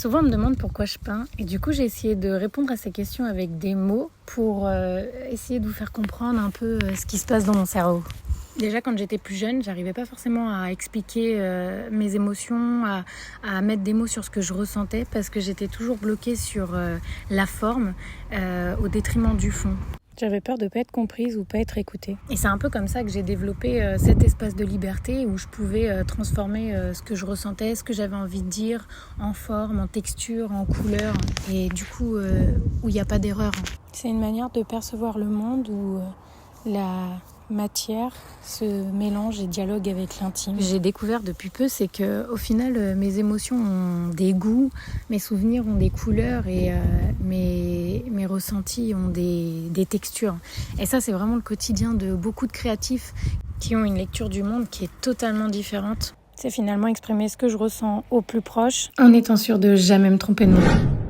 Souvent on me demande pourquoi je peins et du coup j'ai essayé de répondre à ces questions avec des mots pour essayer de vous faire comprendre un peu ce qui se passe dans mon cerveau. Déjà quand j'étais plus jeune, j'arrivais pas forcément à expliquer mes émotions, à mettre des mots sur ce que je ressentais parce que j'étais toujours bloquée sur la forme au détriment du fond. J'avais peur de pas être comprise ou pas être écoutée. Et c'est un peu comme ça que j'ai développé cet espace de liberté où je pouvais transformer ce que je ressentais, ce que j'avais envie de dire en forme, en texture, en couleur. Et du coup, où il n'y a pas d'erreur. C'est une manière de percevoir le monde où la matière se mélange et dialogue avec l'intime. J'ai découvert depuis peu, c'est que au final, mes émotions ont des goûts, mes souvenirs ont des couleurs et mes ressentis ont des textures. Et ça, c'est vraiment le quotidien de beaucoup de créatifs qui ont une lecture du monde qui est totalement différente. C'est finalement exprimer ce que je ressens au plus proche en étant sûr de jamais me tromper de mots.